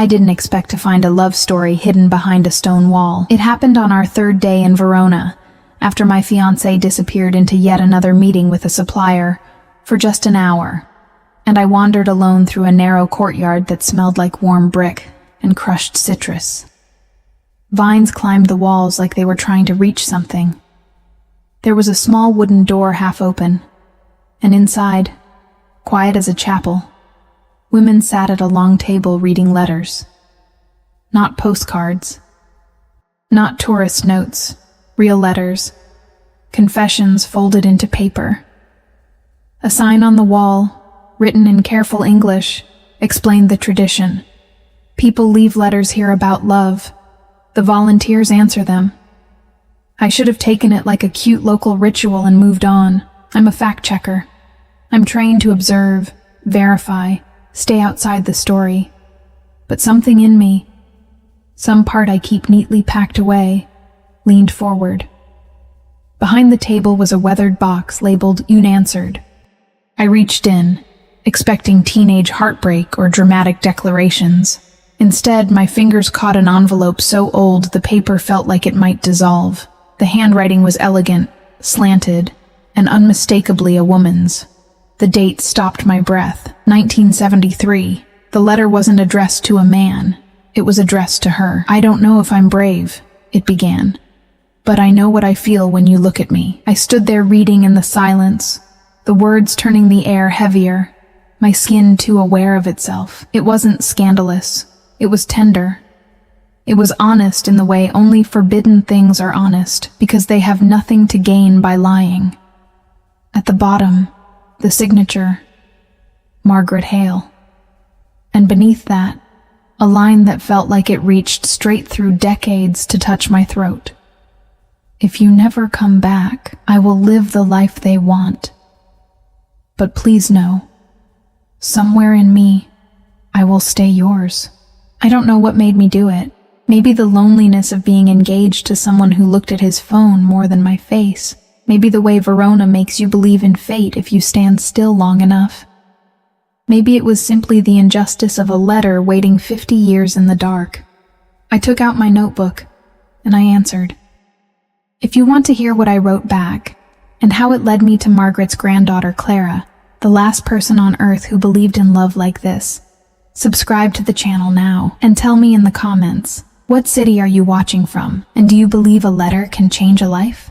I didn't expect to find a love story hidden behind a stone wall. It happened on our third day in Verona, after my fiancé disappeared into yet another meeting with a supplier for just an hour, and I wandered alone through a narrow courtyard that smelled like warm brick and crushed citrus. Vines climbed the walls like they were trying to reach something. There was a small wooden door half open, and inside, quiet as a chapel, women sat at a long table reading letters. Not postcards, not tourist notes, real letters, confessions folded into paper. A sign on the wall, written in careful English, explained the tradition. People leave letters here about love. The volunteers answer them. I should have taken it like a cute local ritual and moved on. I'm a fact-checker. I'm trained to observe, verify, stay outside the story. But something in me, some part I keep neatly packed away, leaned forward. Behind the table was a weathered box labeled Unanswered. I reached in, expecting teenage heartbreak or dramatic declarations. Instead, my fingers caught an envelope so old the paper felt like it might dissolve. The handwriting was elegant, slanted, and unmistakably a woman's. The date stopped my breath. 1973. The letter wasn't addressed to a man. It was addressed to her. I don't know if I'm brave, it began. But I know what I feel when you look at me. I stood there reading in the silence, the words turning the air heavier, my skin too aware of itself. It wasn't scandalous. It was tender. It was honest in the way only forbidden things are honest, because they have nothing to gain by lying. At the bottom, the signature, Margaret Hale. And beneath that, a line that felt like it reached straight through decades to touch my throat. If you never come back, I will live the life they want. But please know, somewhere in me, I will stay yours. I don't know what made me do it. Maybe the loneliness of being engaged to someone who looked at his phone more than my face. Maybe the way Verona makes you believe in fate if you stand still long enough. Maybe it was simply the injustice of a letter waiting 50 years in the dark. I took out my notebook, and I answered. If you want to hear what I wrote back, and how it led me to Margaret's granddaughter Clara, the last person on earth who believed in love like this, subscribe to the channel now, and tell me in the comments, what city are you watching from, and do you believe a letter can change a life?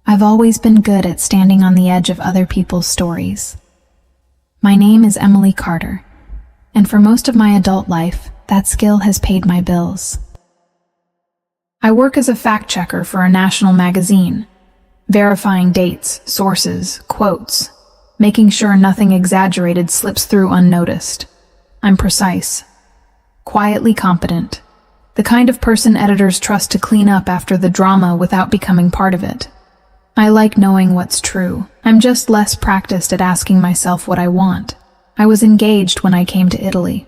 I've always been good at standing on the edge of other people's stories. My name is Emily Carter, and for most of my adult life, that skill has paid my bills. I work as a fact-checker for a national magazine, verifying dates, sources, quotes, making sure nothing exaggerated slips through unnoticed. I'm precise, quietly competent, the kind of person editors trust to clean up after the drama without becoming part of it. I like knowing what's true. I'm just less practiced at asking myself what I want. I was engaged when I came to Italy.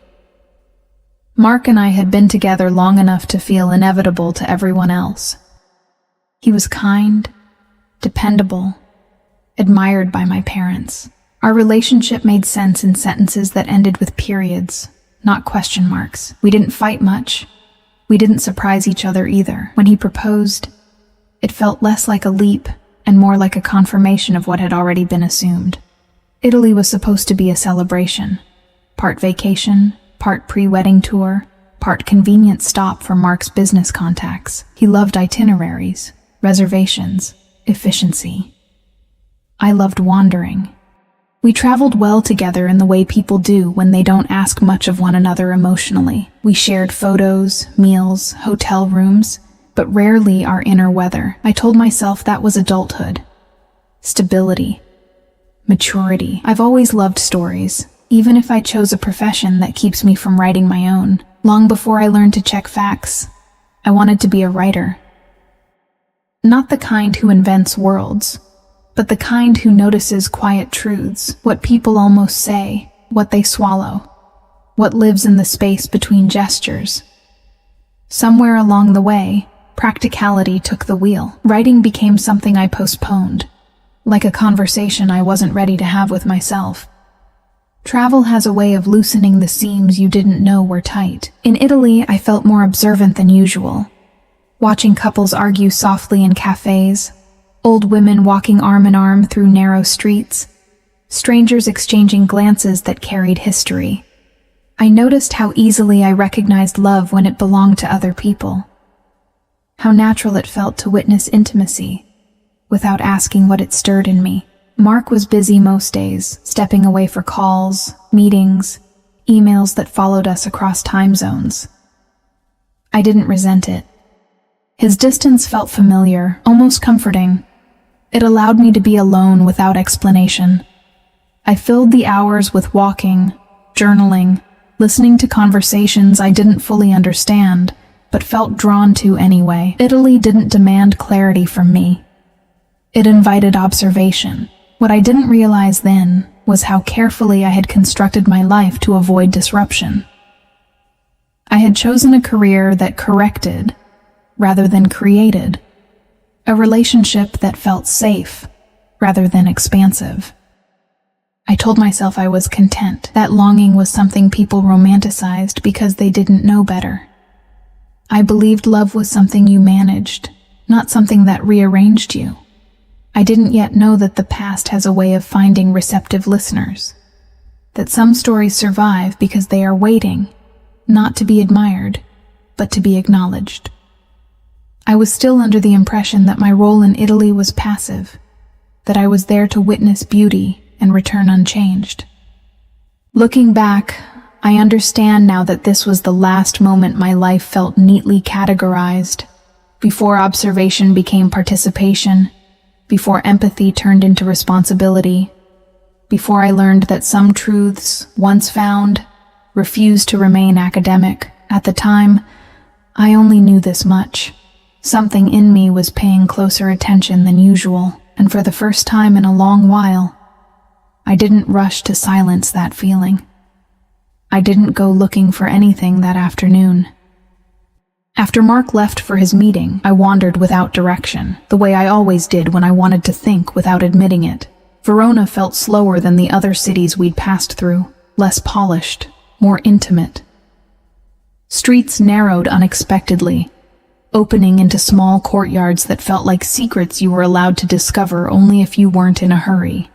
Mark and I had been together long enough to feel inevitable to everyone else. He was kind, dependable, admired by my parents. Our relationship made sense in sentences that ended with periods, not question marks. We didn't fight much. We didn't surprise each other either. When he proposed, it felt less like a leap and more like a confirmation of what had already been assumed. Italy was supposed to be a celebration, part vacation, part pre-wedding tour, part convenient stop for Mark's business contacts. He loved itineraries, reservations, efficiency. I loved wandering. We traveled well together in the way people do when they don't ask much of one another emotionally. We shared photos, meals, hotel rooms, but rarely our inner weather. I told myself that was adulthood. Stability. Maturity. I've always loved stories, even if I chose a profession that keeps me from writing my own. Long before I learned to check facts, I wanted to be a writer. Not the kind who invents worlds, but the kind who notices quiet truths, what people almost say, what they swallow, what lives in the space between gestures. Somewhere along the way, practicality took the wheel. Writing became something I postponed, like a conversation I wasn't ready to have with myself. Travel has a way of loosening the seams you didn't know were tight. In Italy, I felt more observant than usual, watching couples argue softly in cafés, old women walking arm in arm through narrow streets, strangers exchanging glances that carried history. I noticed how easily I recognized love when it belonged to other people. How natural it felt to witness intimacy without asking what it stirred in me. Mark was busy most days, stepping away for calls, meetings, emails that followed us across time zones. I didn't resent it. His distance felt familiar, almost comforting. It allowed me to be alone without explanation. I filled the hours with walking, journaling, listening to conversations I didn't fully understand, but felt drawn to anyway. Italy didn't demand clarity from me. It invited observation. What I didn't realize then was how carefully I had constructed my life to avoid disruption. I had chosen a career that corrected rather than created, a relationship that felt safe rather than expansive. I told myself I was content. That longing was something people romanticized because they didn't know better. I believed love was something you managed, not something that rearranged you. I didn't yet know that the past has a way of finding receptive listeners, that some stories survive because they are waiting, not to be admired, but to be acknowledged. I was still under the impression that my role in Italy was passive, that I was there to witness beauty and return unchanged. Looking back, I understand now that this was the last moment my life felt neatly categorized, before observation became participation, before empathy turned into responsibility, before I learned that some truths, once found, refused to remain academic. At the time, I only knew this much. Something in me was paying closer attention than usual, and for the first time in a long while, I didn't rush to silence that feeling. I didn't go looking for anything that afternoon. After Mark left for his meeting, I wandered without direction, the way I always did when I wanted to think without admitting it. Verona felt slower than the other cities we'd passed through, less polished, more intimate. Streets narrowed unexpectedly, opening into small courtyards that felt like secrets you were allowed to discover only if you weren't in a hurry.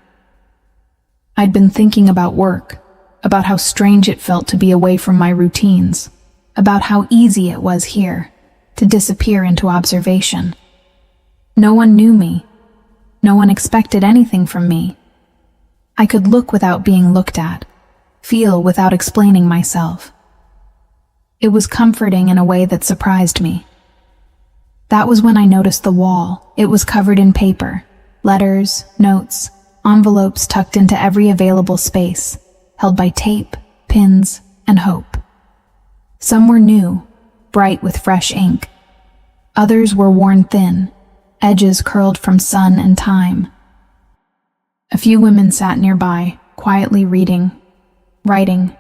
I'd been thinking about work, about how strange it felt to be away from my routines, about how easy it was here to disappear into observation. No one knew me. No one expected anything from me. I could look without being looked at, feel without explaining myself. It was comforting in a way that surprised me. That was when I noticed the wall. It was covered in paper, letters, notes, envelopes tucked into every available space, held by tape, pins, and hope. Some were new, bright with fresh ink. Others were worn thin, edges curled from sun and time. A few women sat nearby, quietly reading, writing,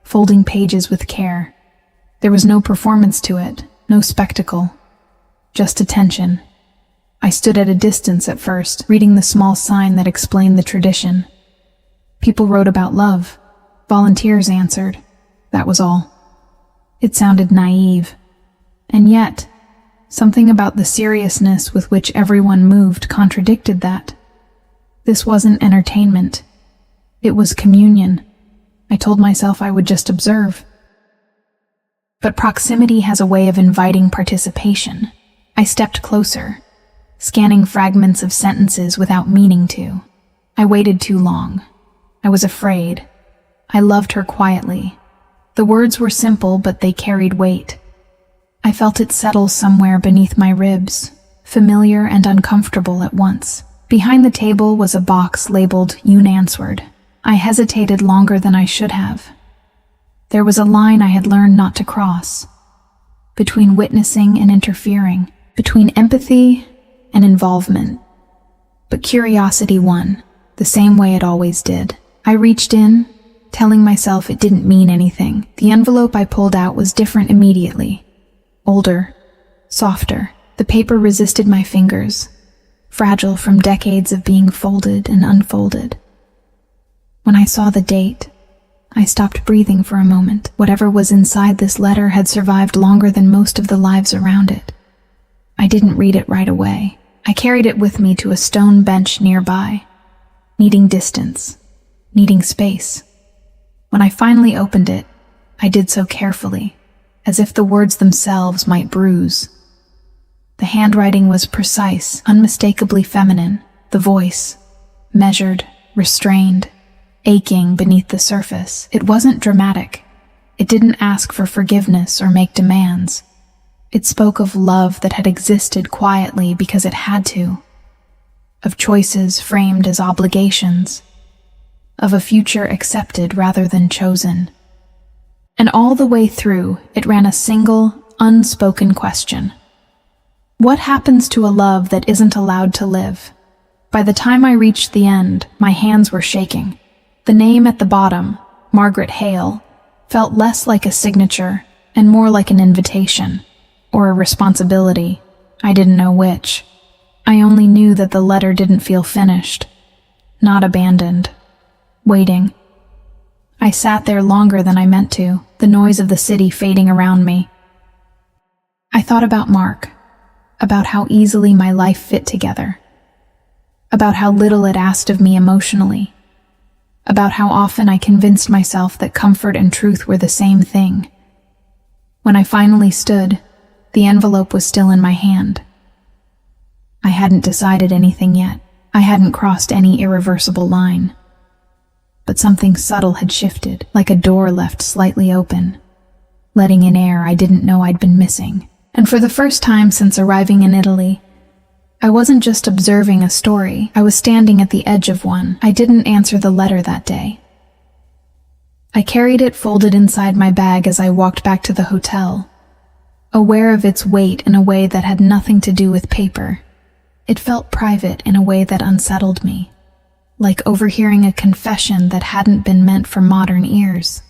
folding pages with care. There was no performance to it, no spectacle, just attention. I stood at a distance at first, reading the small sign that explained the tradition. People wrote about love. Volunteers answered. That was all. It sounded naive. And yet, something about the seriousness with which everyone moved contradicted that. This wasn't entertainment. It was communion. I told myself I would just observe. But proximity has a way of inviting participation. I stepped closer, scanning fragments of sentences without meaning to. I waited too long. I was afraid. I loved her quietly. The words were simple, but they carried weight. I felt it settle somewhere beneath my ribs, familiar and uncomfortable at once. Behind the table was a box labeled unanswered. I hesitated longer than I should have. There was a line I had learned not to cross, between witnessing and interfering, between empathy and involvement. But curiosity won, the same way it always did. I reached in, telling myself it didn't mean anything. The envelope I pulled out was different immediately. Older, softer. The paper resisted my fingers, fragile from decades of being folded and unfolded. When I saw the date, I stopped breathing for a moment. Whatever was inside this letter had survived longer than most of the lives around it. I didn't read it right away. I carried it with me to a stone bench nearby, needing distance, needing space. When I finally opened it, I did so carefully, as if the words themselves might bruise. The handwriting was precise, unmistakably feminine, the voice measured, restrained, aching beneath the surface. It wasn't dramatic. It didn't ask for forgiveness or make demands. It spoke of love that had existed quietly because it had to, of choices framed as obligations, of a future accepted rather than chosen. And all the way through, it ran a single, unspoken question. What happens to a love that isn't allowed to live? By the time I reached the end, my hands were shaking. The name at the bottom, Margaret Hale, felt less like a signature and more like an invitation, or a responsibility. I didn't know which. I only knew that the letter didn't feel finished, not abandoned, waiting. I sat there longer than I meant to, the noise of the city fading around me. I thought about Mark, about how easily my life fit together, about how little it asked of me emotionally, about how often I convinced myself that comfort and truth were the same thing. When I finally stood, the envelope was still in my hand. I hadn't decided anything yet. I hadn't crossed any irreversible line. But something subtle had shifted, like a door left slightly open, letting in air I didn't know I'd been missing. And for the first time since arriving in Italy, I wasn't just observing a story, I was standing at the edge of one. I didn't answer the letter that day. I carried it folded inside my bag as I walked back to the hotel, aware of its weight in a way that had nothing to do with paper. It felt private in a way that unsettled me, like overhearing a confession that hadn't been meant for modern ears.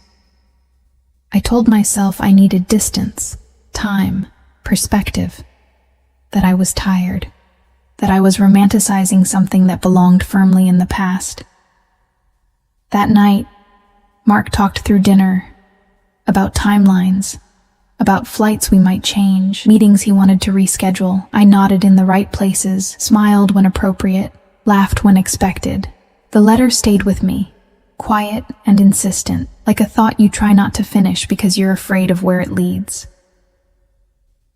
I told myself I needed distance, time, perspective, that I was tired, that I was romanticizing something that belonged firmly in the past. That night, Mark talked through dinner about timelines, about flights we might change, meetings he wanted to reschedule. I nodded in the right places, smiled when appropriate, laughed when expected. The letter stayed with me, quiet and insistent, like a thought you try not to finish because you're afraid of where it leads.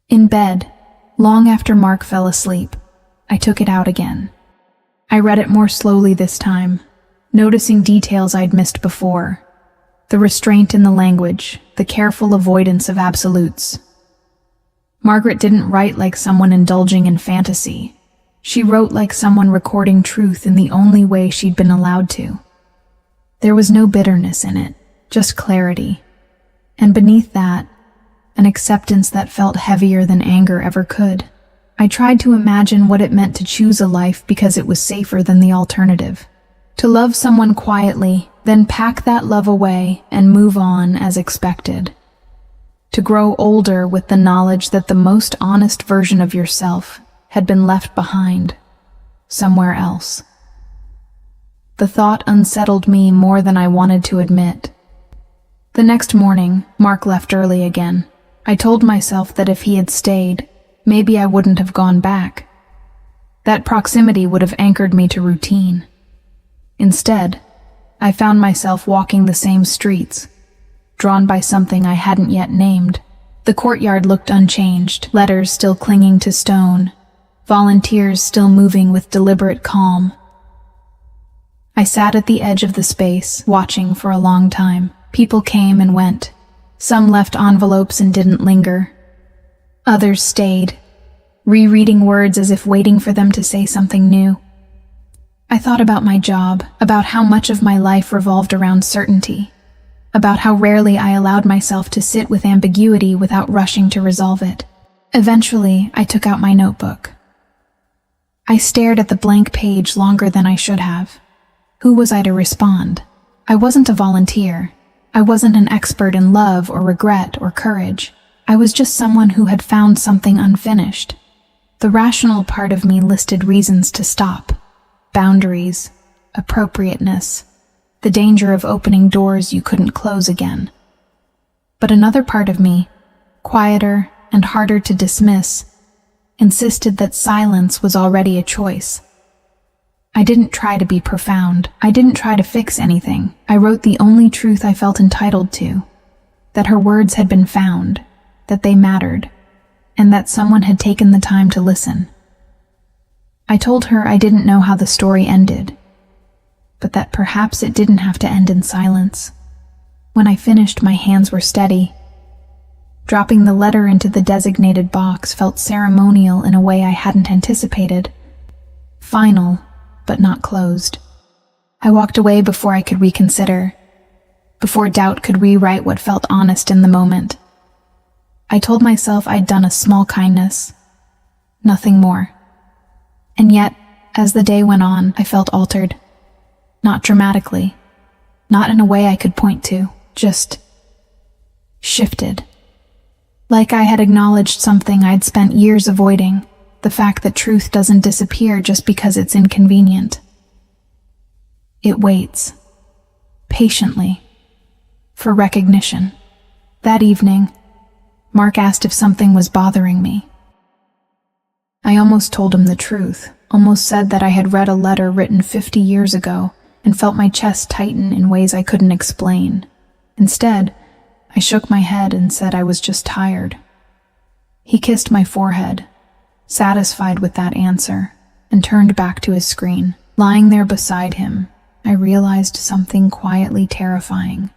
In bed, long after Mark fell asleep, I took it out again. I read it more slowly this time, noticing details I'd missed before. The restraint in the language, the careful avoidance of absolutes. Margaret didn't write like someone indulging in fantasy. She wrote like someone recording truth in the only way she'd been allowed to. There was no bitterness in it, just clarity. And beneath that, an acceptance that felt heavier than anger ever could. I tried to imagine what it meant to choose a life because it was safer than the alternative. To love someone quietly, then pack that love away and move on as expected. To grow older with the knowledge that the most honest version of yourself had been left behind, somewhere else. The thought unsettled me more than I wanted to admit. The next morning, Mark left early again. I told myself that if he had stayed, maybe I wouldn't have gone back. That proximity would have anchored me to routine. Instead, I found myself walking the same streets, drawn by something I hadn't yet named. The courtyard looked unchanged, letters still clinging to stone, volunteers still moving with deliberate calm. I sat at the edge of the space, watching for a long time. People came and went. Some left envelopes and didn't linger. Others stayed, rereading words as if waiting for them to say something new. I thought about my job, about how much of my life revolved around certainty, about how rarely I allowed myself to sit with ambiguity without rushing to resolve it. Eventually, I took out my notebook. I stared at the blank page longer than I should have. Who was I to respond? I wasn't a volunteer. I wasn't an expert in love or regret or courage. I was just someone who had found something unfinished. The rational part of me listed reasons to stop. Boundaries, appropriateness, the danger of opening doors you couldn't close again. But another part of me, quieter and harder to dismiss, insisted that silence was already a choice. I didn't try to be profound. I didn't try to fix anything. I wrote the only truth I felt entitled to, that her words had been found, that they mattered, and that someone had taken the time to listen. I told her I didn't know how the story ended, but that perhaps it didn't have to end in silence. When I finished, my hands were steady. Dropping the letter into the designated box felt ceremonial in a way I hadn't anticipated. Final, but not closed. I walked away before I could reconsider, before doubt could rewrite what felt honest in the moment. I told myself I'd done a small kindness, nothing more. And yet, as the day went on, I felt altered. Not dramatically, not in a way I could point to, just shifted. Like I had acknowledged something I'd spent years avoiding, the fact that truth doesn't disappear just because it's inconvenient. It waits, patiently, for recognition. That evening, Mark asked if something was bothering me. I almost told him the truth, almost said that I had read a letter written 50 years ago and felt my chest tighten in ways I couldn't explain. Instead, I shook my head and said I was just tired. He kissed my forehead, satisfied with that answer, and turned back to his screen. Lying there beside him, I realized something quietly terrifying.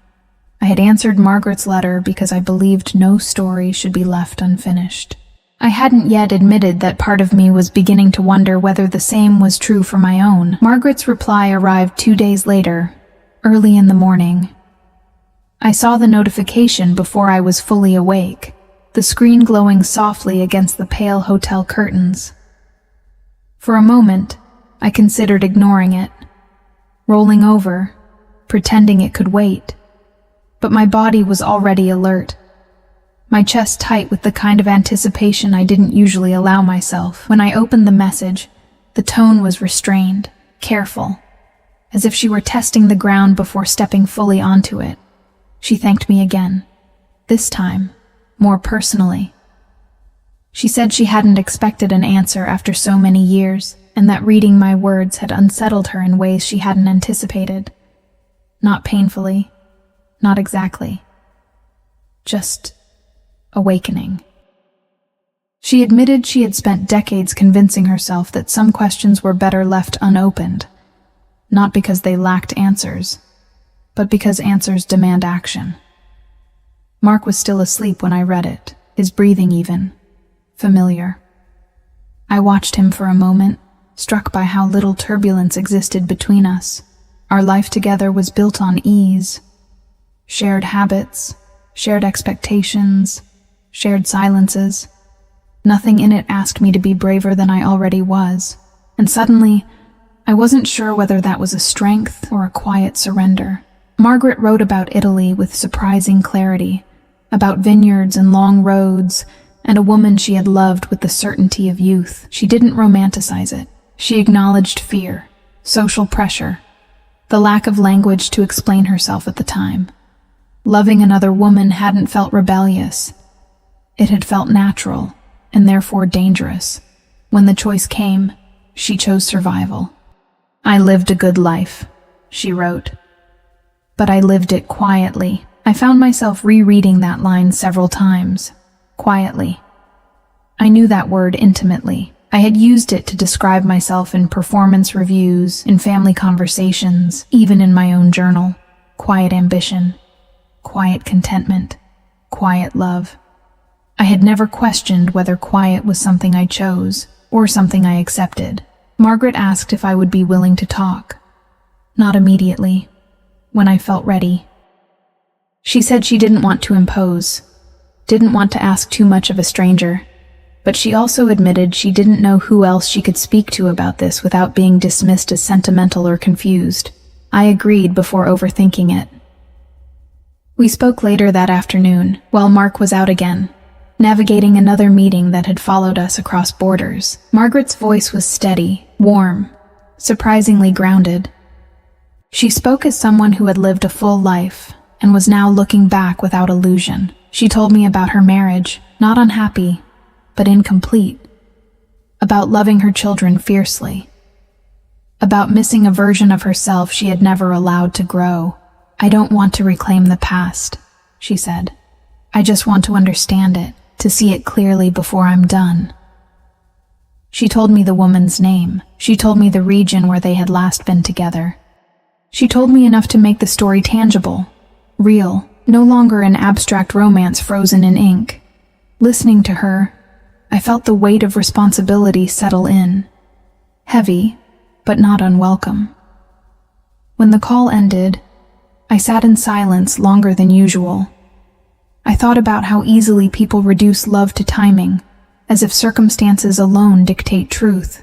I had answered Margaret's letter because I believed no story should be left unfinished. I hadn't yet admitted that part of me was beginning to wonder whether the same was true for my own. Margaret's reply arrived 2 days later, early in the morning. I saw the notification before I was fully awake, the screen glowing softly against the pale hotel curtains. For a moment, I considered ignoring it, rolling over, pretending it could wait. But my body was already alert, my chest tight with the kind of anticipation I didn't usually allow myself. When I opened the message, the tone was restrained, careful, as if she were testing the ground before stepping fully onto it. She thanked me again, this time, more personally. She said she hadn't expected an answer after so many years, and that reading my words had unsettled her in ways she hadn't anticipated. Not painfully, not exactly. Just awakening. She admitted she had spent decades convincing herself that some questions were better left unopened, not because they lacked answers, but because answers demand action. Mark was still asleep when I read it, his breathing even, familiar. I watched him for a moment, struck by how little turbulence existed between us. Our life together was built on ease, shared habits, shared expectations, shared silences. Nothing in it asked me to be braver than I already was, and suddenly, I wasn't sure whether that was a strength or a quiet surrender. Margaret wrote about Italy with surprising clarity, about vineyards and long roads, and a woman she had loved with the certainty of youth. She didn't romanticize it. She acknowledged fear, social pressure, the lack of language to explain herself at the time. Loving another woman hadn't felt rebellious. It had felt natural, and therefore dangerous. When the choice came, she chose survival. I lived a good life, she wrote. But I lived it quietly. I found myself rereading that line several times. Quietly. I knew that word intimately. I had used it to describe myself in performance reviews, in family conversations, even in my own journal. Quiet ambition, quiet contentment, quiet love. I had never questioned whether quiet was something I chose, or something I accepted. Margaret asked if I would be willing to talk. Not immediately, when I felt ready. She said she didn't want to impose, didn't want to ask too much of a stranger, but she also admitted she didn't know who else she could speak to about this without being dismissed as sentimental or confused. I agreed before overthinking it. We spoke later that afternoon, while Mark was out again, navigating another meeting that had followed us across borders. Margaret's voice was steady, warm, surprisingly grounded. She spoke as someone who had lived a full life and was now looking back without illusion. She told me about her marriage, not unhappy, but incomplete. About loving her children fiercely. About missing a version of herself she had never allowed to grow. "I don't want to reclaim the past," she said. "I just want to understand it, to see it clearly before I'm done." She told me the woman's name. She told me the region where they had last been together. She told me enough to make the story tangible, real, no longer an abstract romance frozen in ink. Listening to her, I felt the weight of responsibility settle in. Heavy, but not unwelcome. When the call ended, I sat in silence longer than usual. I thought about how easily people reduce love to timing, as if circumstances alone dictate truth.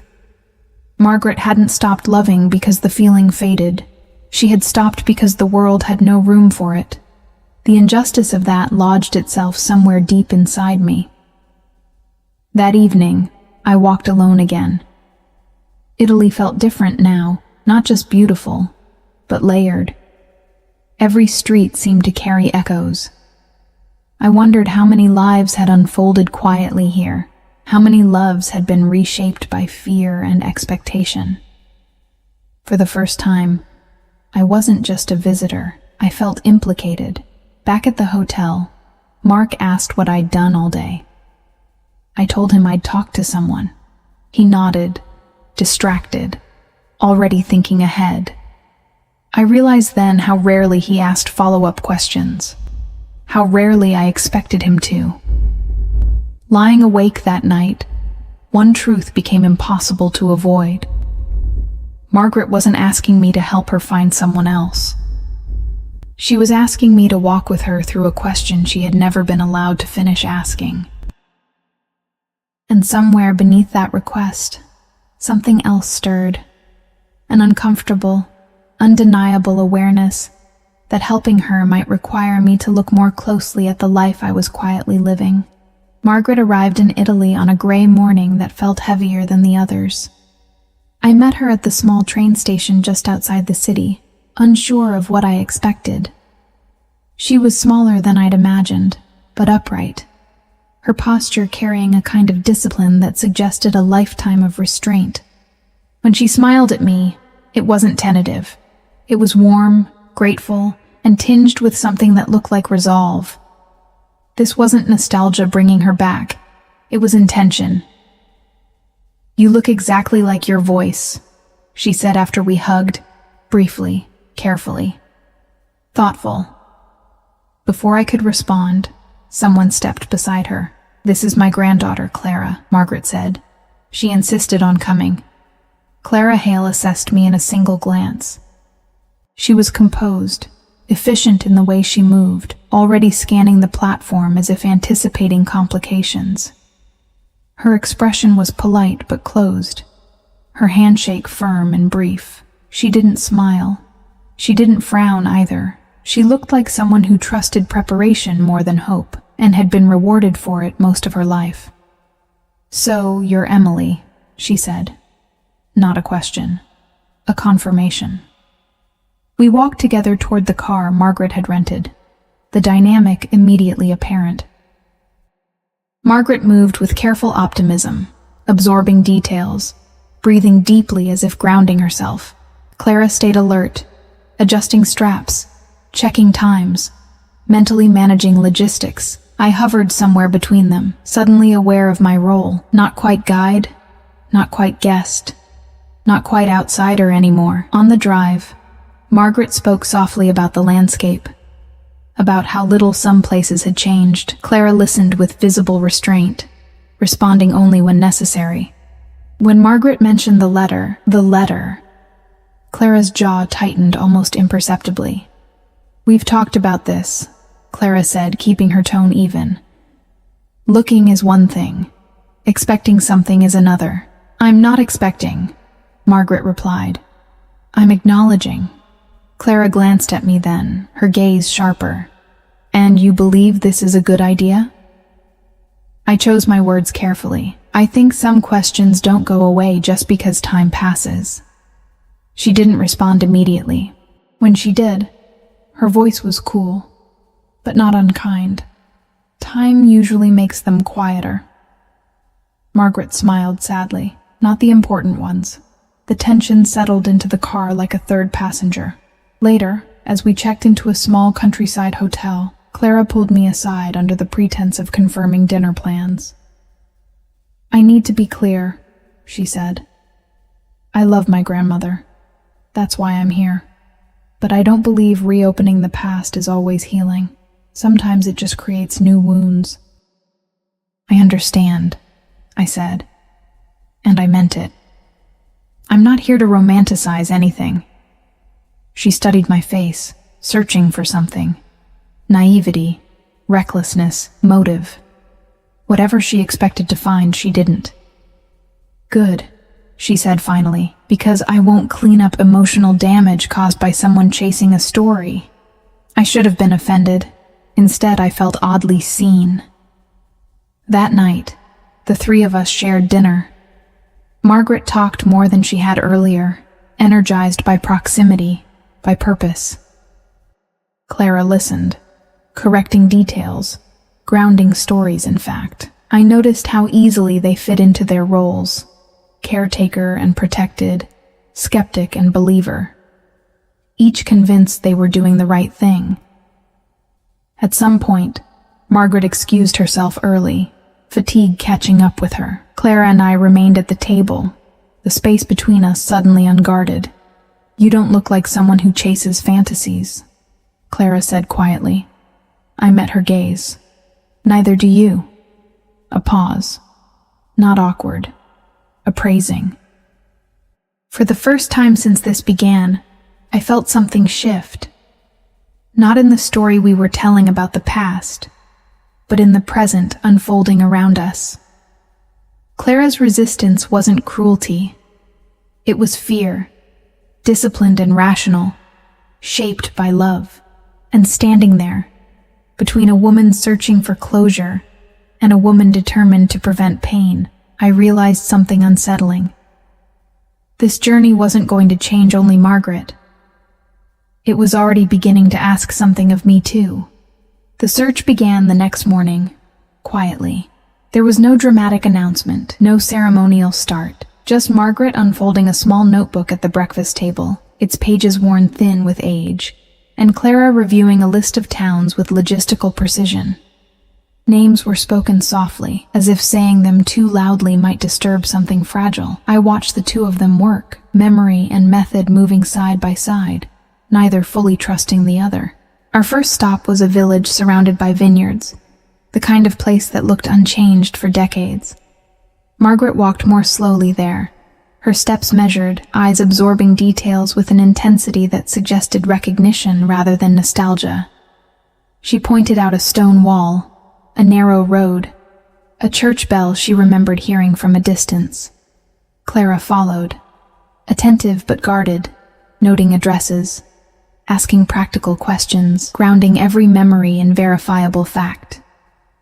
Margaret hadn't stopped loving because the feeling faded. She had stopped because the world had no room for it. The injustice of that lodged itself somewhere deep inside me. That evening, I walked alone again. Italy felt different now, not just beautiful, but layered. Every street seemed to carry echoes. I wondered how many lives had unfolded quietly here, how many loves had been reshaped by fear and expectation. For the first time, I wasn't just a visitor. I felt implicated. Back at the hotel, Mark asked what I'd done all day. I told him I'd talked to someone. He nodded, distracted, already thinking ahead. I realized then how rarely he asked follow-up questions, how rarely I expected him to. Lying awake that night, one truth became impossible to avoid. Margaret wasn't asking me to help her find someone else. She was asking me to walk with her through a question she had never been allowed to finish asking. And somewhere beneath that request, something else stirred. An uncomfortable, undeniable awareness that helping her might require me to look more closely at the life I was quietly living. Margaret arrived in Italy on a gray morning that felt heavier than the others. I met her at the small train station just outside the city, unsure of what I expected. She was smaller than I'd imagined, but upright. Her posture carrying a kind of discipline that suggested a lifetime of restraint. When she smiled at me, it wasn't tentative. It was warm, grateful, and tinged with something that looked like resolve. This wasn't nostalgia bringing her back. It was intention. "You look exactly like your voice," she said after we hugged, briefly, carefully. Thoughtful. Before I could respond, someone stepped beside her. "This is my granddaughter, Clara," Margaret said. She insisted on coming. Clara Hale assessed me in a single glance. She was composed, efficient in the way she moved, already scanning the platform as if anticipating complications. Her expression was polite but closed, her handshake firm and brief. She didn't smile. She didn't frown either. She looked like someone who trusted preparation more than hope, and had been rewarded for it most of her life. "So, you're Emily," she said. Not a question. A confirmation. We walked together toward the car Margaret had rented, the dynamic immediately apparent. Margaret moved with careful optimism, absorbing details, breathing deeply as if grounding herself. Clara stayed alert, adjusting straps, checking times, mentally managing logistics. I hovered somewhere between them, suddenly aware of my role. Not quite guide, not quite guest, not quite outsider anymore. On the drive, Margaret spoke softly about the landscape, about how little some places had changed. Clara listened with visible restraint, responding only when necessary. When Margaret mentioned the letter, Clara's jaw tightened almost imperceptibly. "We've talked about this," Clara said, keeping her tone even. "Looking is one thing. Expecting something is another." "I'm not expecting," Margaret replied. "I'm acknowledging." Clara glanced at me then, her gaze sharper. "And you believe this is a good idea?" I chose my words carefully. "I think some questions don't go away just because time passes." She didn't respond immediately. When she did, her voice was cool, but not unkind. Time usually makes them quieter. Margaret smiled sadly, not the important ones. The tension settled into the car like a third passenger. Later, as we checked into a small countryside hotel, Clara pulled me aside under the pretense of confirming dinner plans. "I need to be clear," she said. "I love my grandmother. That's why I'm here. But I don't believe reopening the past is always healing. Sometimes it just creates new wounds." "I understand," I said. And I meant it. "I'm not here to romanticize anything." She studied my face, searching for something. Naivety, recklessness, motive. Whatever she expected to find, she didn't. "Good," she said finally, "because I won't clean up emotional damage caused by someone chasing a story." I should have been offended. Instead, I felt oddly seen. That night, the three of us shared dinner. Margaret talked more than she had earlier, energized by proximity, by purpose. Clara listened, correcting details, grounding stories, in fact. I noticed how easily they fit into their roles: caretaker and protected, skeptic and believer. Each convinced they were doing the right thing. At some point, Margaret excused herself early, fatigue catching up with her. Clara and I remained at the table, the space between us suddenly unguarded. "You don't look like someone who chases fantasies," Clara said quietly. I met her gaze. "Neither do you." A pause. Not awkward. Appraising. For the first time since this began, I felt something shift. Not in the story we were telling about the past, but in the present unfolding around us. Clara's resistance wasn't cruelty. It was fear, disciplined and rational, shaped by love. And standing there, between a woman searching for closure and a woman determined to prevent pain, I realized something unsettling. This journey wasn't going to change only Margaret. It was already beginning to ask something of me too. The search began the next morning, quietly. There was no dramatic announcement, no ceremonial start, just Margaret unfolding a small notebook at the breakfast table, its pages worn thin with age, and Clara reviewing a list of towns with logistical precision. Names were spoken softly, as if saying them too loudly might disturb something fragile. I watched the two of them work, memory and method moving side by side, neither fully trusting the other. Our first stop was a village surrounded by vineyards, the kind of place that looked unchanged for decades. Margaret walked more slowly there, her steps measured, eyes absorbing details with an intensity that suggested recognition rather than nostalgia. She pointed out a stone wall, a narrow road, a church bell she remembered hearing from a distance. Clara followed, attentive but guarded, noting addresses, asking practical questions, grounding every memory in verifiable fact.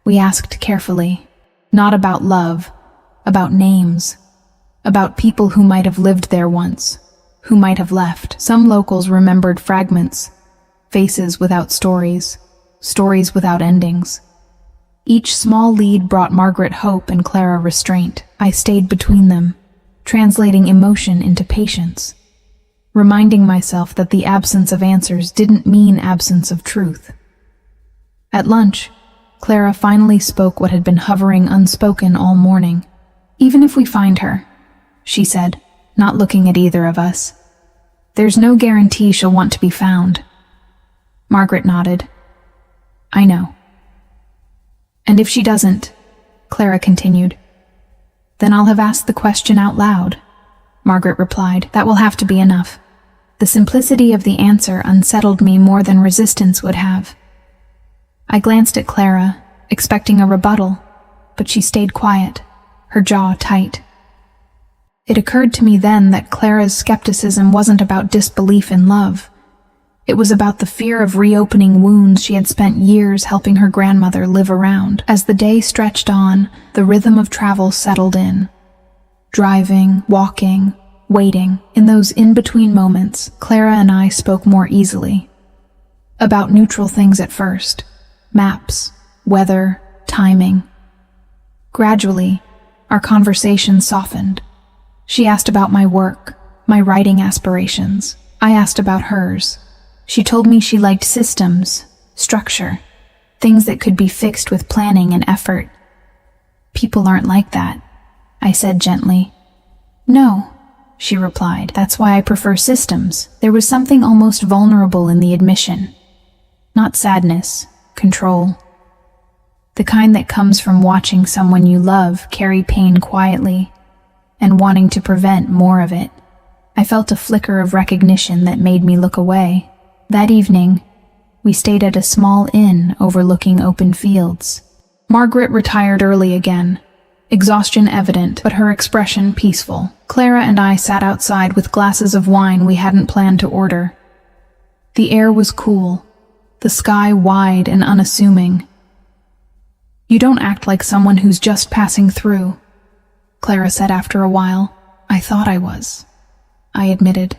We asked carefully, not about love, about names, about people who might have lived there once, who might have left. Some locals remembered fragments, faces without stories, stories without endings. Each small lead brought Margaret hope and Clara restraint. I stayed between them, translating emotion into patience, reminding myself that the absence of answers didn't mean absence of truth. At lunch, Clara finally spoke what had been hovering unspoken all morning. "Even if we find her," she said, not looking at either of us, "there's no guarantee she'll want to be found." Margaret nodded. "I know." "And if she doesn't," Clara continued, "then I'll have asked the question out loud." Margaret replied, "That will have to be enough." The simplicity of the answer unsettled me more than resistance would have. I glanced at Clara, expecting a rebuttal, but she stayed quiet, her jaw tight. It occurred to me then that Clara's skepticism wasn't about disbelief in love. It was about the fear of reopening wounds she had spent years helping her grandmother live around. As the day stretched on, the rhythm of travel settled in. Driving, walking, waiting. In those in-between moments, Clara and I spoke more easily. About neutral things at first. Maps, weather, timing. Gradually, our conversation softened. She asked about my work, my writing aspirations. I asked about hers. She told me she liked systems, structure, things that could be fixed with planning and effort. People aren't like that, I said gently. No, she replied. That's why I prefer systems. There was something almost vulnerable in the admission. Not sadness, control. The kind that comes from watching someone you love carry pain quietly and wanting to prevent more of it. I felt a flicker of recognition that made me look away. That evening, we stayed at a small inn overlooking open fields. Margaret retired early again, exhaustion evident, but her expression peaceful. Clara and I sat outside with glasses of wine we hadn't planned to order. The air was cool, the sky wide and unassuming. You don't act like someone who's just passing through, Clara said after a while. I thought I was, I admitted.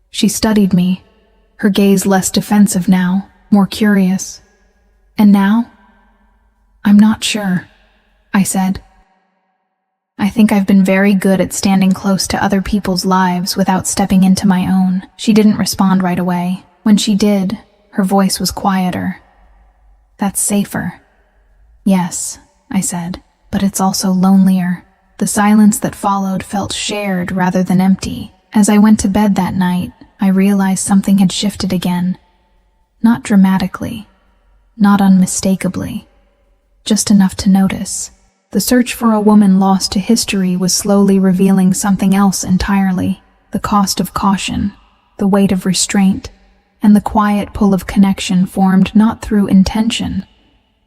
She studied me, her gaze less defensive now, more curious. And now? I'm not sure, I said. I think I've been very good at standing close to other people's lives without stepping into my own. She didn't respond right away. When she did, her voice was quieter. That's safer. Yes, I said, but it's also lonelier. The silence that followed felt shared rather than empty. As I went to bed that night, I realized something had shifted again. Not dramatically, not unmistakably, just enough to notice. The search for a woman lost to history was slowly revealing something else entirely. The cost of caution, the weight of restraint, and the quiet pull of connection formed not through intention,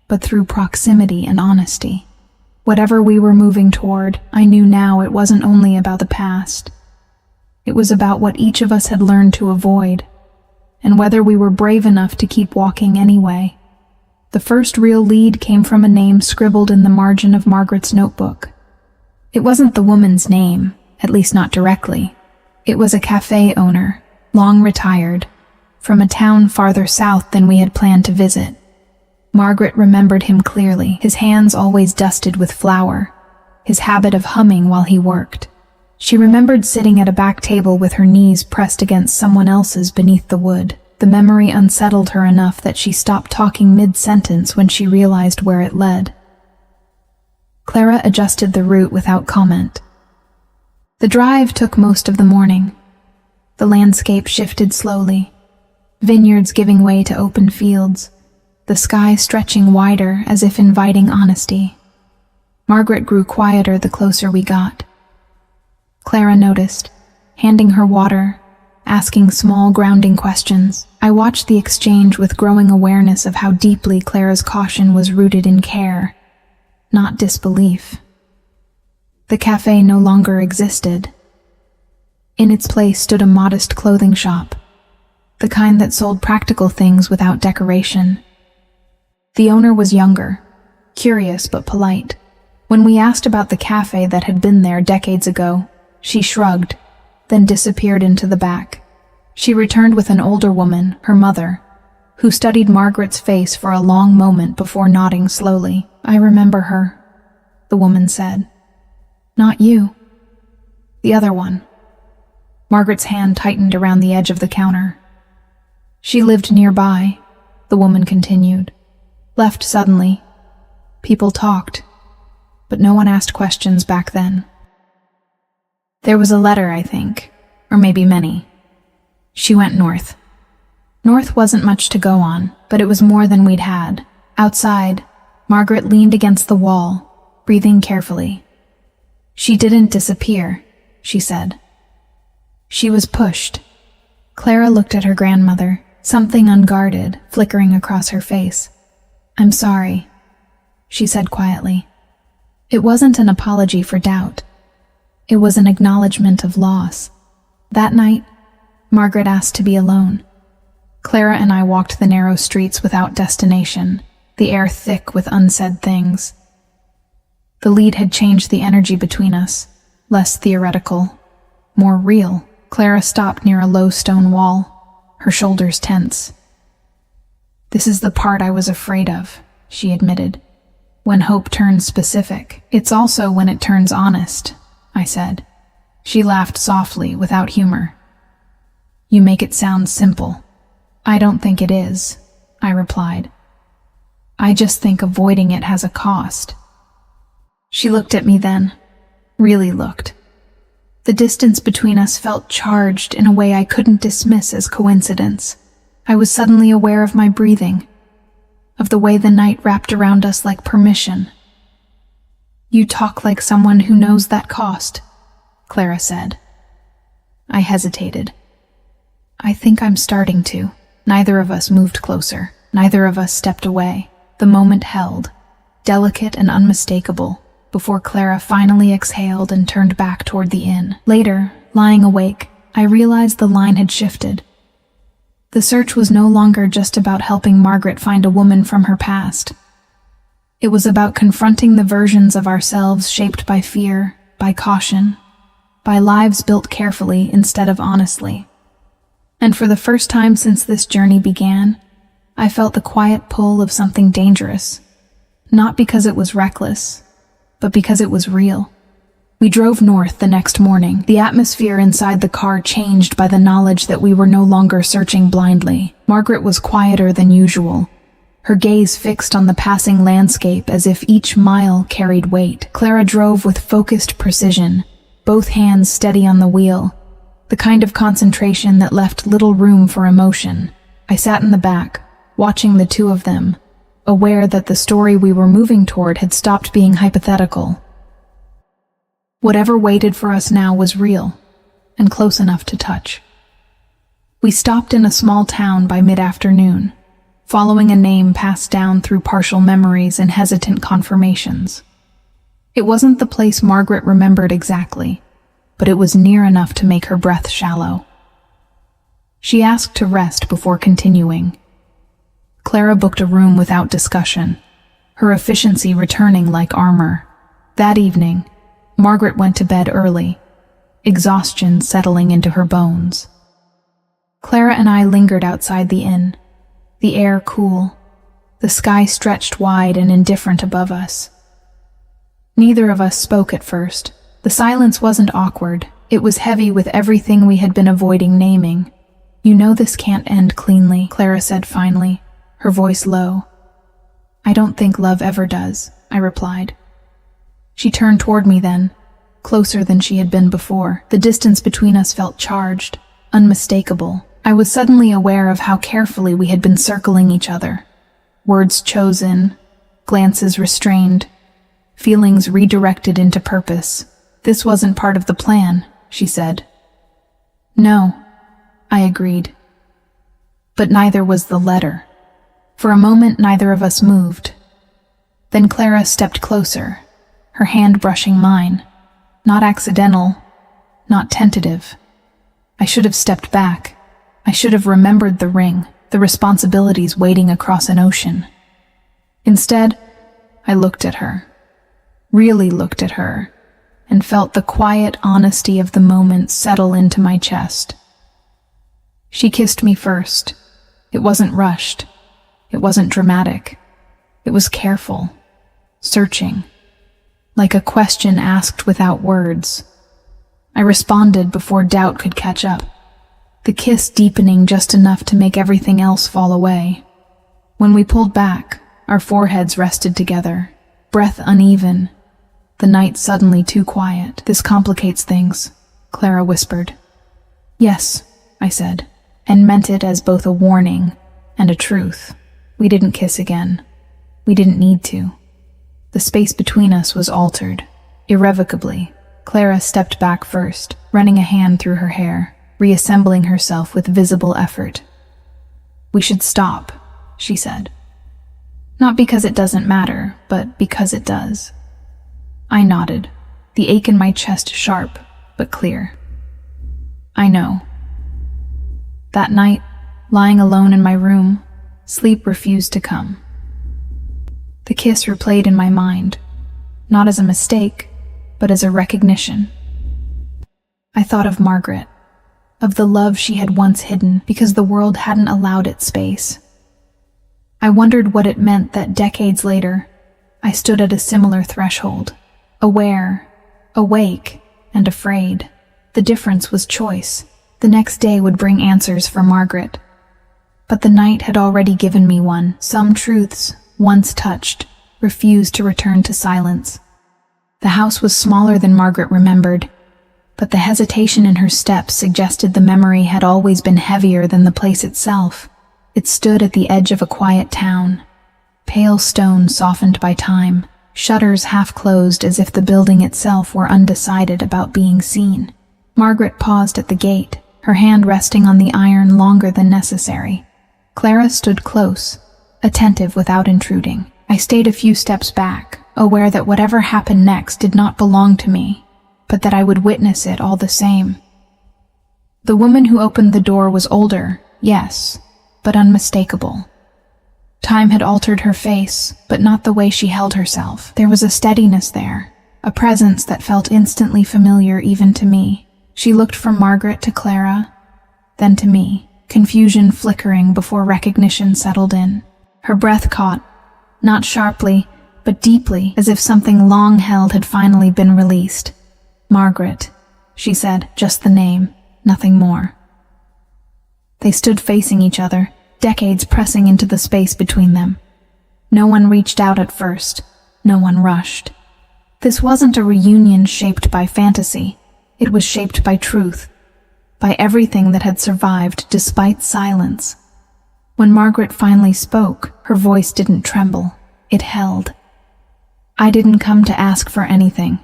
but through proximity and honesty. Whatever we were moving toward, I knew now it wasn't only about the past. It was about what each of us had learned to avoid, and whether we were brave enough to keep walking anyway. The first real lead came from a name scribbled in the margin of Margaret's notebook. It wasn't the woman's name, at least not directly. It was a cafe owner, long retired, from a town farther south than we had planned to visit. Margaret remembered him clearly, his hands always dusted with flour, his habit of humming while he worked. She remembered sitting at a back table with her knees pressed against someone else's beneath the wood. The memory unsettled her enough that she stopped talking mid-sentence when she realized where it led. Clara adjusted the route without comment. The drive took most of the morning. The landscape shifted slowly, vineyards giving way to open fields, the sky stretching wider as if inviting honesty. Margaret grew quieter the closer we got. Clara noticed, handing her water, asking small grounding questions. I watched the exchange with growing awareness of how deeply Clara's caution was rooted in care, not disbelief. The cafe no longer existed. In its place stood a modest clothing shop, the kind that sold practical things without decoration. The owner was younger, curious but polite. When we asked about the cafe that had been there decades ago, she shrugged, then disappeared into the back. She returned with an older woman, her mother, who studied Margaret's face for a long moment before nodding slowly. I remember her, the woman said. Not you. The other one. Margaret's hand tightened around the edge of the counter. She lived nearby, the woman continued. Left suddenly. People talked, but no one asked questions back then. There was a letter, I think, or maybe many. She went north. North wasn't much to go on, but it was more than we'd had. Outside, Margaret leaned against the wall, breathing carefully. She didn't disappear, she said. She was pushed. Clara looked at her grandmother, something unguarded flickering across her face. I'm sorry, she said quietly. It wasn't an apology for doubt. It was an acknowledgement of loss. That night, Margaret asked to be alone. Clara and I walked the narrow streets without destination, the air thick with unsaid things. The lead had changed the energy between us, less theoretical, more real. Clara stopped near a low stone wall, her shoulders tense. "This is the part I was afraid of," she admitted. "When hope turns specific. It's also when it turns honest," I said. She laughed softly, without humor. "You make it sound simple." "I don't think it is," I replied. "I just think avoiding it has a cost." She looked at me then, really looked. The distance between us felt charged in a way I couldn't dismiss as coincidence. I was suddenly aware of my breathing, of the way the night wrapped around us like permission. "You talk like someone who knows that cost," Clara said. I hesitated. "I think I'm starting to." Neither of us moved closer. Neither of us stepped away. The moment held, delicate and unmistakable, before Clara finally exhaled and turned back toward the inn. Later, lying awake, I realized the line had shifted. The search was no longer just about helping Margaret find a woman from her past. It was about confronting the versions of ourselves shaped by fear, by caution, by lives built carefully instead of honestly. And for the first time since this journey began, I felt the quiet pull of something dangerous. Not because it was reckless, but because it was real. We drove north the next morning. The atmosphere inside the car changed by the knowledge that we were no longer searching blindly. Margaret was quieter than usual, her gaze fixed on the passing landscape as if each mile carried weight. Clara drove with focused precision, both hands steady on the wheel, the kind of concentration that left little room for emotion. I sat in the back, watching the two of them, aware that the story we were moving toward had stopped being hypothetical. Whatever waited for us now was real, and close enough to touch. We stopped in a small town by mid-afternoon, following a name passed down through partial memories and hesitant confirmations. It wasn't the place Margaret remembered exactly, but it was near enough to make her breath shallow. She asked to rest before continuing. Clara booked a room without discussion, her efficiency returning like armor. That evening, Margaret went to bed early, exhaustion settling into her bones. Clara and I lingered outside the inn, the air cool, the sky stretched wide and indifferent above us. Neither of us spoke at first. The silence wasn't awkward, it was heavy with everything we had been avoiding naming. "You know this can't end cleanly," Clara said finally, her voice low. "I don't think love ever does," I replied. She turned toward me then, closer than she had been before. The distance between us felt charged, unmistakable. I was suddenly aware of how carefully we had been circling each other. Words chosen, glances restrained, feelings redirected into purpose. "This wasn't part of the plan," she said. "No," I agreed. But neither was the letter. For a moment, neither of us moved. Then Clara stepped closer, her hand brushing mine. Not accidental, not tentative. I should have stepped back. I should have remembered the ring, the responsibilities waiting across an ocean. Instead, I looked at her, really looked at her, and felt the quiet honesty of the moment settle into my chest. She kissed me first. It wasn't rushed. It wasn't dramatic. It was careful, searching, like a question asked without words. I responded before doubt could catch up, the kiss deepening just enough to make everything else fall away. When we pulled back, our foreheads rested together, breath uneven, the night suddenly too quiet. "This complicates things," Clara whispered. "Yes," I said, and meant it as both a warning and a truth. We didn't kiss again. We didn't need to. The space between us was altered, irrevocably. Clara stepped back first, running a hand through her hair, reassembling herself with visible effort. "We should stop," she said. "Not because it doesn't matter, but because it does." I nodded, the ache in my chest sharp but clear. "I know." That night, lying alone in my room, sleep refused to come. The kiss replayed in my mind, not as a mistake, but as a recognition. I thought of Margaret, of the love she had once hidden because the world hadn't allowed it space. I wondered what it meant that decades later, I stood at a similar threshold, aware, awake, and afraid. The difference was choice. The next day would bring answers for Margaret. But the night had already given me one. Some truths, once touched, refused to return to silence. The house was smaller than Margaret remembered, but the hesitation in her steps suggested the memory had always been heavier than the place itself. It stood at the edge of a quiet town, pale stone softened by time, shutters half closed as if the building itself were undecided about being seen. Margaret paused at the gate, her hand resting on the iron longer than necessary. Clara stood close, attentive without intruding. I stayed a few steps back, aware that whatever happened next did not belong to me, but that I would witness it all the same. The woman who opened the door was older, yes, but unmistakable. Time had altered her face, but not the way she held herself. There was a steadiness there, a presence that felt instantly familiar even to me. She looked from Margaret to Clara, then to me, confusion flickering before recognition settled in. Her breath caught, not sharply, but deeply, as if something long held had finally been released. "Margaret," she said, just the name, nothing more. They stood facing each other, decades pressing into the space between them. No one reached out at first, no one rushed. This wasn't a reunion shaped by fantasy. It was shaped by truth, by everything that had survived despite silence. When Margaret finally spoke, her voice didn't tremble, it held. "I didn't come to ask for anything,"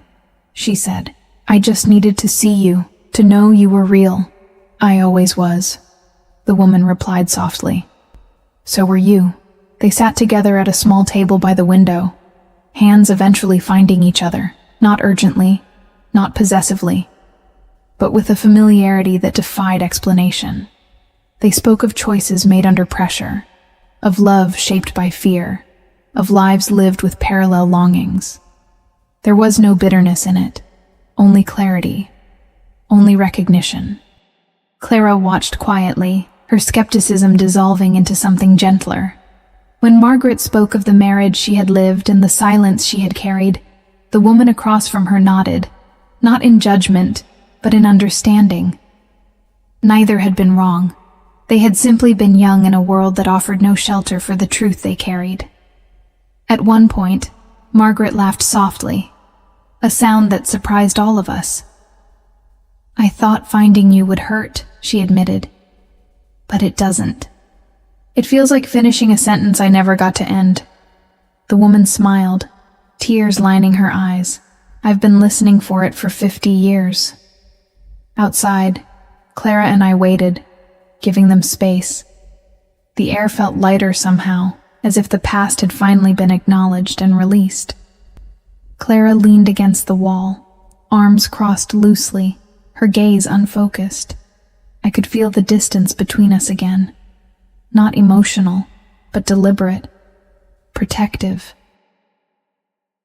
she said. "I just needed to see you, to know you were real." "I always was," the woman replied softly. "So were you." They sat together at a small table by the window, hands eventually finding each other, not urgently, not possessively, but with a familiarity that defied explanation. They spoke of choices made under pressure, of love shaped by fear, of lives lived with parallel longings. There was no bitterness in it, only clarity, only recognition. Clara watched quietly, her skepticism dissolving into something gentler. When Margaret spoke of the marriage she had lived and the silence she had carried, the woman across from her nodded, not in judgment, but in understanding. Neither had been wrong. They had simply been young in a world that offered no shelter for the truth they carried. At one point, Margaret laughed softly, a sound that surprised all of us. "I thought finding you would hurt," she admitted. "But it doesn't." It feels like finishing a sentence I never got to end. The woman smiled, tears lining her eyes. "I've been listening for it for 50 years. Outside, Clara and I waited, giving them space. The air felt lighter somehow, as if the past had finally been acknowledged and released. Clara leaned against the wall, arms crossed loosely, her gaze unfocused. I could feel the distance between us again. Not emotional, but deliberate, protective.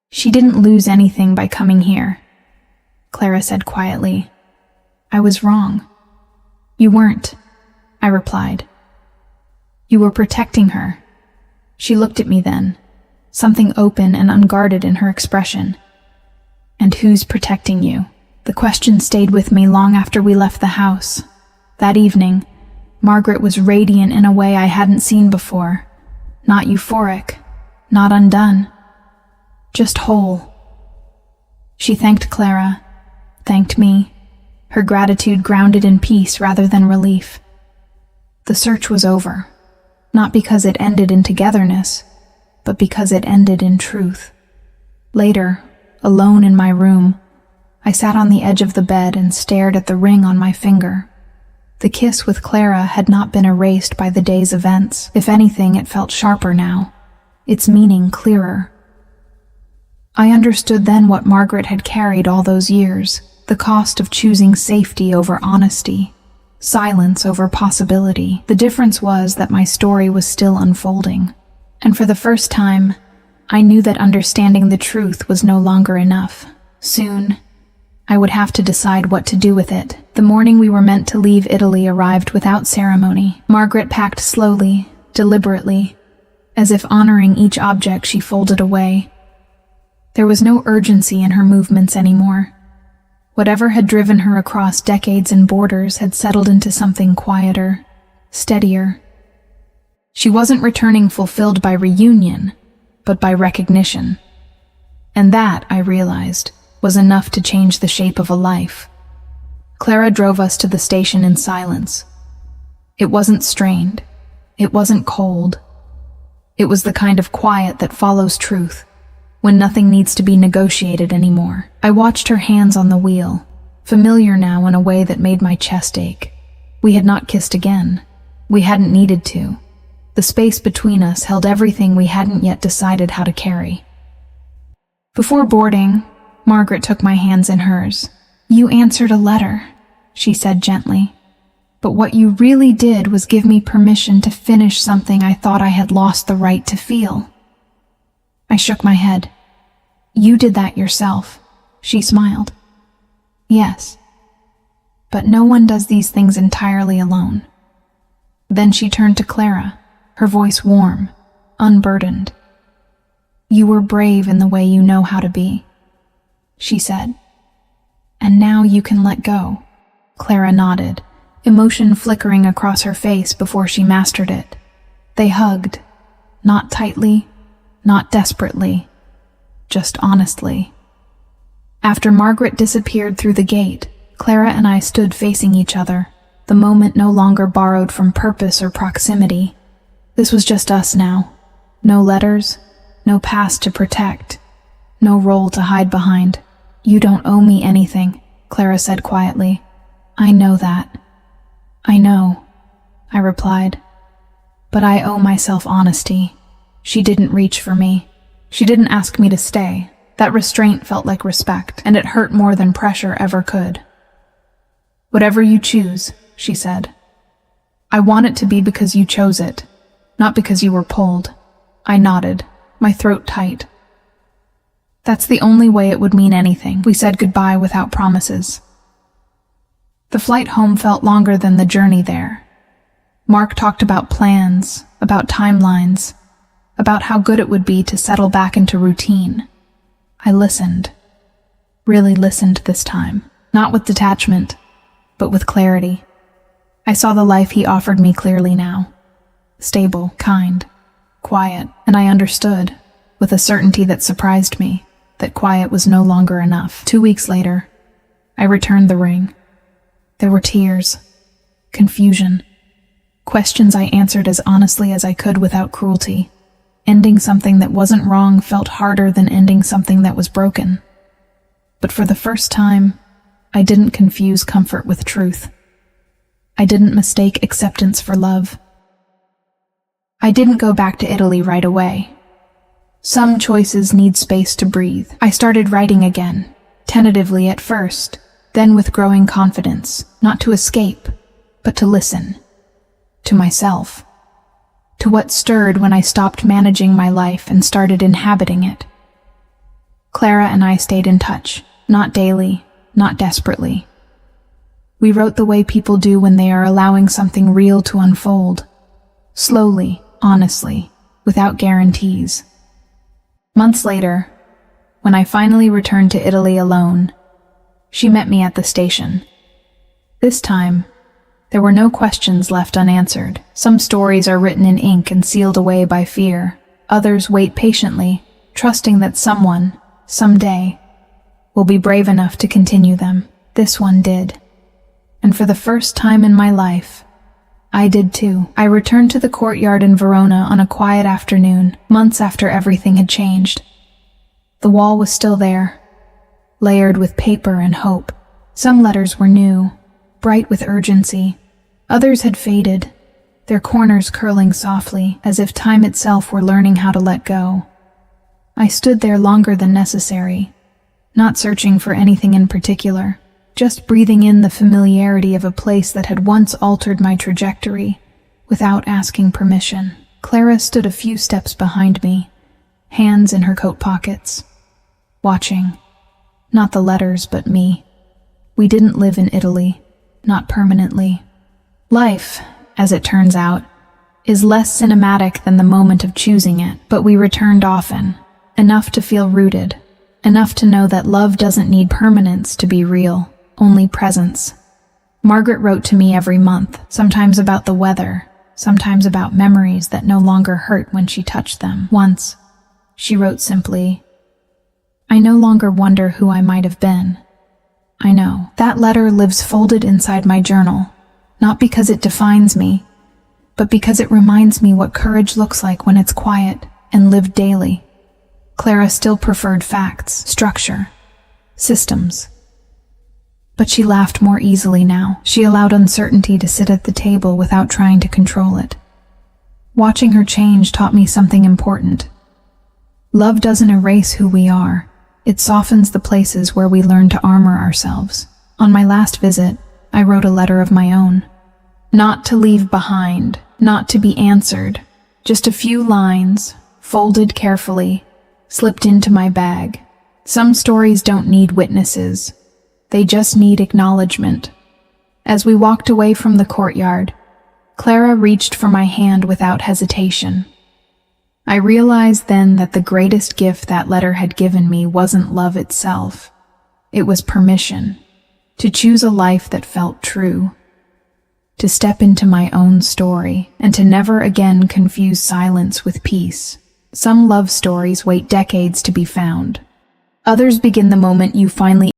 "She didn't lose anything by coming here," Clara said quietly. "I was wrong." "You weren't," I replied. "You were protecting her." She looked at me then, something open and unguarded in her expression. "And who's protecting you?" The question stayed with me long after we left the house. That evening, Margaret was radiant in a way I hadn't seen before. Not euphoric, not undone, just whole. She thanked Clara, thanked me, her gratitude grounded in peace rather than relief. The search was over, not because it ended in togetherness, but because it ended in truth. Later, alone in my room, I sat on the edge of the bed and stared at the ring on my finger. The kiss with Clara had not been erased by the day's events. If anything, it felt sharper now, its meaning clearer. I understood then what Margaret had carried all those years, the cost of choosing safety over honesty, silence over possibility. The difference was that my story was still unfolding, and for the first time, I knew that understanding the truth was no longer enough. Soon, I would have to decide what to do with it. The morning we were meant to leave Italy arrived without ceremony. Margaret packed slowly, deliberately, as if honoring each object she folded away. There was no urgency in her movements anymore. Whatever had driven her across decades and borders had settled into something quieter, steadier. She wasn't returning fulfilled by reunion, but by recognition. And that, I realized, was enough to change the shape of a life. Clara drove us to the station in silence. It wasn't strained. It wasn't cold. It was the kind of quiet that follows truth, when nothing needs to be negotiated anymore. I watched her hands on the wheel, familiar now in a way that made my chest ache. We had not kissed again. We hadn't needed to. The space between us held everything we hadn't yet decided how to carry. Before boarding, Margaret took my hands in hers. "You answered a letter," she said gently. "But what you really did was give me permission to finish something I thought I had lost the right to feel." I shook my head. "You did that yourself," she smiled. "Yes. But no one does these things entirely alone." Then she turned to Clara, her voice warm, unburdened. "You were brave in the way you know how to be," she said. "And now you can let go." Clara nodded, emotion flickering across her face before she mastered it. They hugged, not tightly, not desperately, just honestly. After Margaret disappeared through the gate, Clara and I stood facing each other, the moment no longer borrowed from purpose or proximity. This was just us now. No letters, no past to protect, no role to hide behind. "You don't owe me anything," Clara said quietly. "I know that." "I know," I replied. "But I owe myself honesty. She didn't reach for me. She didn't ask me to stay. That restraint felt like respect, and it hurt more than pressure ever could." "Whatever you choose," she said. "I want it to be because you chose it, not because you were pulled." I nodded, my throat tight. That's the only way it would mean anything. We said goodbye without promises. The flight home felt longer than the journey there. Mark talked about plans, about timelines, about how good it would be to settle back into routine. I listened. Really listened this time. Not with detachment, but with clarity. I saw the life he offered me clearly now. Stable, kind, quiet, and I understood, with a certainty that surprised me, that quiet was no longer enough. 2 weeks later, I returned the ring. There were tears, confusion, questions I answered as honestly as I could without cruelty. Ending something that wasn't wrong felt harder than ending something that was broken. But for the first time, I didn't confuse comfort with truth. I didn't mistake acceptance for love. I didn't go back to Italy right away. Some choices need space to breathe. I started writing again, tentatively at first, then with growing confidence, not to escape, but to listen. To myself. To what stirred when I stopped managing my life and started inhabiting it. Clara and I stayed in touch, not daily, not desperately. We wrote the way people do when they are allowing something real to unfold. Slowly, honestly, without guarantees. Months later, when I finally returned to Italy alone, she met me at the station. This time, there were no questions left unanswered. Some stories are written in ink and sealed away by fear. Others wait patiently, trusting that someone, someday, will be brave enough to continue them. This one did. And for the first time in my life, I did too. I returned to the courtyard in Verona on a quiet afternoon, months after everything had changed. The wall was still there, layered with paper and hope. Some letters were new, bright with urgency. Others had faded, their corners curling softly, as if time itself were learning how to let go. I stood there longer than necessary, not searching for anything in particular, just breathing in the familiarity of a place that had once altered my trajectory, without asking permission. Clara stood a few steps behind me, hands in her coat pockets, watching, not the letters but me. We didn't live in Italy, not permanently. Life, as it turns out, is less cinematic than the moment of choosing it, but we returned often, enough to feel rooted, enough to know that love doesn't need permanence to be real, only presence. Margaret wrote to me every month, sometimes about the weather, sometimes about memories that no longer hurt when she touched them. Once, she wrote simply, "I no longer wonder who I might have been. I know." That letter lives folded inside my journal, not because it defines me, but because it reminds me what courage looks like when it's quiet and lived daily. Clara still preferred facts, structure, systems. But she laughed more easily now. She allowed uncertainty to sit at the table without trying to control it. Watching her change taught me something important. Love doesn't erase who we are. It softens the places where we learn to armor ourselves. On my last visit, I wrote a letter of my own. Not to leave behind, not to be answered. Just a few lines, folded carefully, slipped into my bag. Some stories don't need witnesses. They just need acknowledgement. As we walked away from the courtyard, Clara reached for my hand without hesitation. I realized then that the greatest gift that letter had given me wasn't love itself. It was permission to choose a life that felt true, to step into my own story, and to never again confuse silence with peace. Some love stories wait decades to be found. Others begin the moment you finally